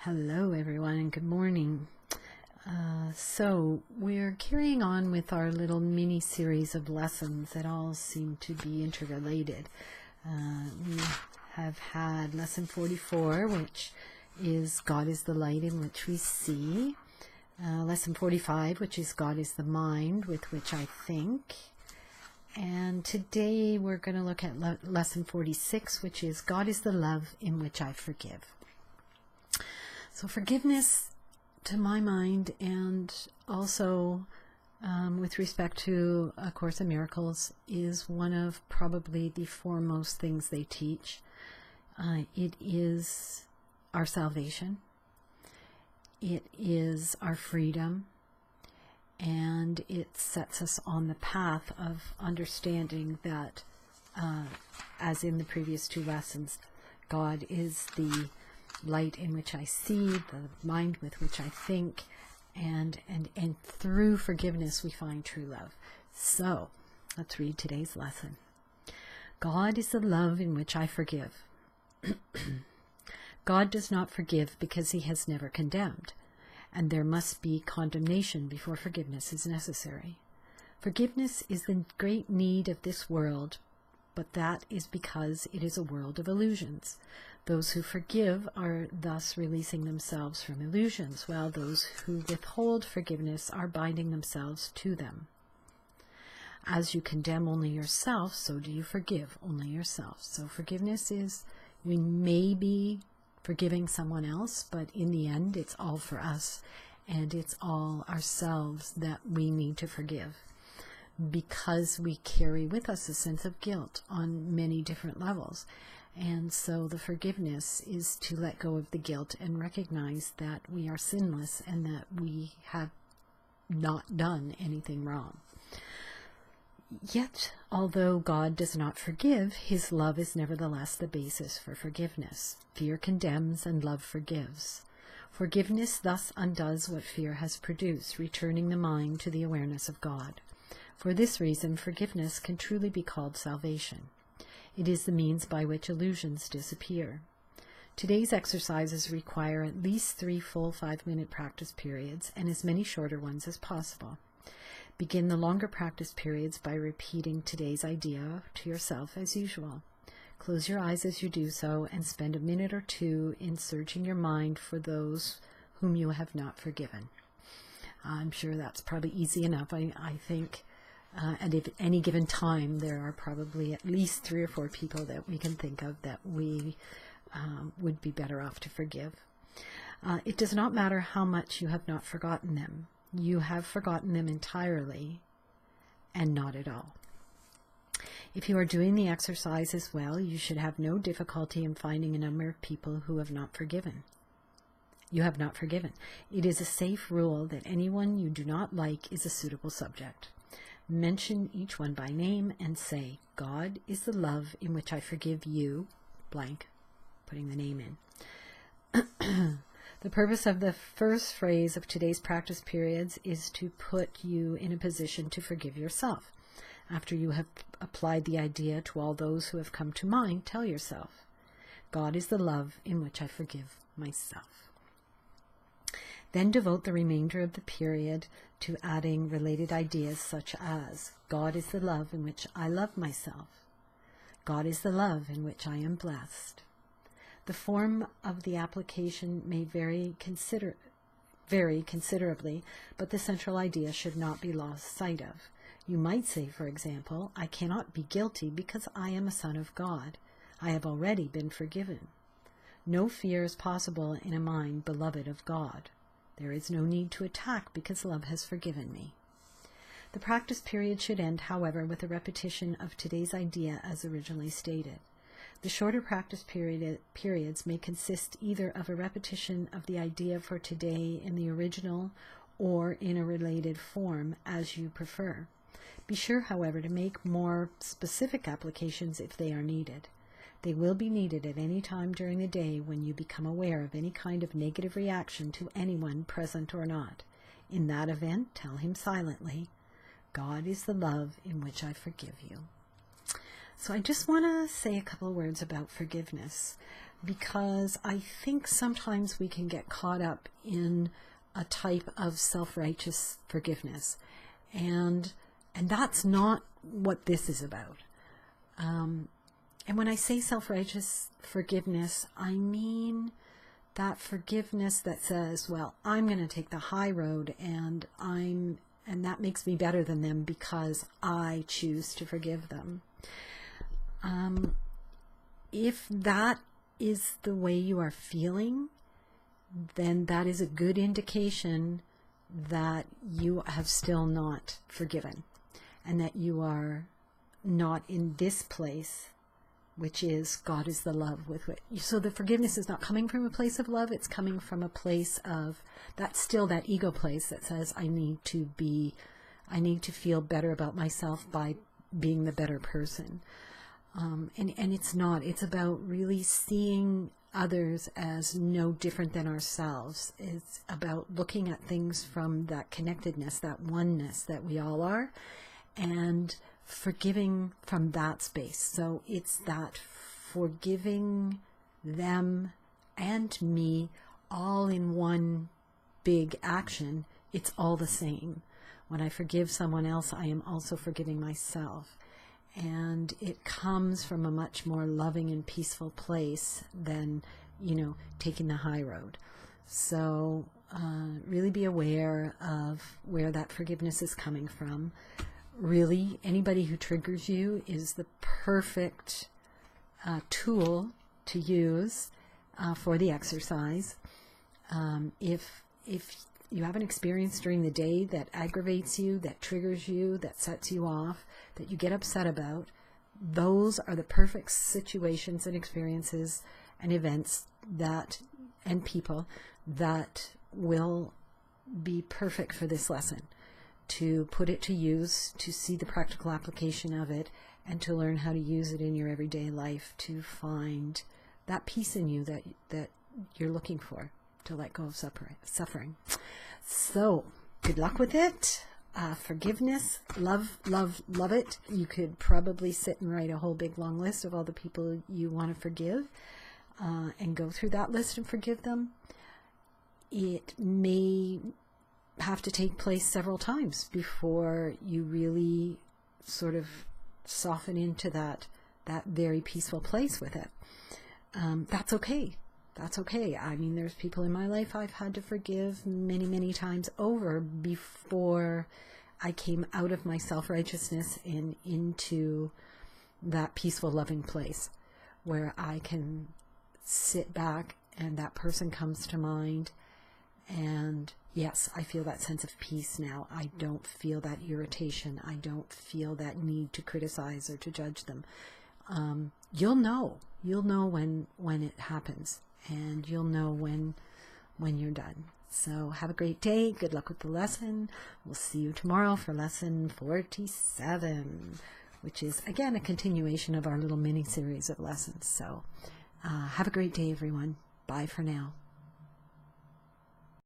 Hello everyone and good morning. So we're carrying on with our little mini series of lessons that all seem to be interrelated. We have had lesson 44, which is God is the light in which we see. Lesson 45, which is God is the mind with which I think. And today we're going to look at lesson 46, which is God is the love in which I forgive. So forgiveness, to my mind, and also with respect to A Course in Miracles, is one of probably the foremost things they teach. It is our salvation. It is our freedom. And it sets us on the path of understanding that, as in the previous two lessons, God is the light in which I see, the mind with which I think, and through forgiveness we find true love. So, let's read today's lesson. God is the love in which I forgive. God does not forgive because he has never condemned, and there must be condemnation before forgiveness is necessary. Forgiveness is the great need of this world, but that is because it is a world of illusions. Those who forgive are thus releasing themselves from illusions, while those who withhold forgiveness are binding themselves to them. As you condemn only yourself, so do you forgive only yourself. So forgiveness is, we may be forgiving someone else, but in the end it's all for us, and it's all ourselves that we need to forgive, because we carry with us a sense of guilt on many different levels. And so the forgiveness is to let go of the guilt and recognize that we are sinless and that we have not done anything wrong. Yet, although God does not forgive, his love is nevertheless the basis for forgiveness. Fear condemns and love forgives. Forgiveness thus undoes what fear has produced, returning the mind to the awareness of God. For this reason, forgiveness can truly be called salvation. It is the means by which illusions disappear. Today's exercises require at least 3 full 5-minute practice periods and as many shorter ones as possible. Begin the longer practice periods by repeating today's idea to yourself as usual. Close your eyes as you do so and spend a minute or two in searching your mind for those whom you have not forgiven. I'm sure that's probably easy enough. I think at any given time there are probably at least 3 or 4 people that we can think of that we would be better off to forgive. It does not matter how much you have not forgotten them. You have forgotten them entirely and not at all. If you are doing the exercise as well, you should have no difficulty in finding a number of people who have not forgiven. You have not forgiven. It is a safe rule that anyone you do not like is a suitable subject. Mention each one by name and say, God is the love in which I forgive you, blank, putting the name in. The purpose of the first phrase of today's practice periods is to put you in a position to forgive yourself. After you have applied the idea to all those who have come to mind, tell yourself, God is the love in which I forgive myself. Then devote the remainder of the period to adding related ideas such as, God is the love in which I love myself. God is the love in which I am blessed. The form of the application may vary considerably, but the central idea should not be lost sight of. You might say, for example, I cannot be guilty because I am a son of God. I have already been forgiven. No fear is possible in a mind beloved of God. There is no need to attack because love has forgiven me. The practice period should end, however, with a repetition of today's idea as originally stated. The shorter practice periods may consist either of a repetition of the idea for today in the original or in a related form as you prefer. Be sure, however, to make more specific applications if they are needed. They will be needed at any time during the day when you become aware of any kind of negative reaction to anyone, present or not. In that event, tell him silently, God is the love in which I forgive you. So I just want to say a couple of words about forgiveness. because I think sometimes we can get caught up in a type of self-righteous forgiveness, and that's not what this is about. And when I say self-righteous forgiveness, I mean that forgiveness that says, well, I'm going to take the high road, and that makes me better than them because I choose to forgive them. If that is the way you are feeling, then that is a good indication that you have still not forgiven, and that you are not in this place, which is God is the love with which. So the forgiveness is not coming from a place of love, it's coming from a place of, that's still that ego place that says, I need to feel better about myself by being the better person. And it's not, it's about really seeing others as no different than ourselves. It's about looking at things from that connectedness, that oneness that we all are, and forgiving from that space. So it's that forgiving them and me all in one big action. It's all the same. When I forgive someone else, I am also forgiving myself. And it comes from a much more loving and peaceful place than, taking the high road. So really be aware of where that forgiveness is coming from. Really, anybody who triggers you is the perfect tool to use for the exercise. If you have an experience during the day that aggravates you, that triggers you, that sets you off, that you get upset about, those are the perfect situations and experiences and events and people that will be perfect for this lesson, to put it to use, to see the practical application of it, and to learn how to use it in your everyday life to find that peace in you that you're looking for, to let go of suffering. So, good luck with it. Forgiveness, love it. You could probably sit and write a whole big long list of all the people you want to forgive, and go through that list and forgive them. It may have to take place several times before you really sort of soften into that very peaceful place with it. That's okay. That's okay. I mean, there's people in my life I've had to forgive many, many times over before I came out of my self-righteousness and into that peaceful, loving place where I can sit back and that person comes to mind, and yes, I feel that sense of peace now. I don't feel that irritation. I don't feel that need to criticize or to judge them. You'll know when it happens, and you'll know when you're done. So have a great day. Good luck with the lesson. We'll see you tomorrow for lesson 47, which is again a continuation of our little mini series of lessons. So have a great day, everyone. Bye for now.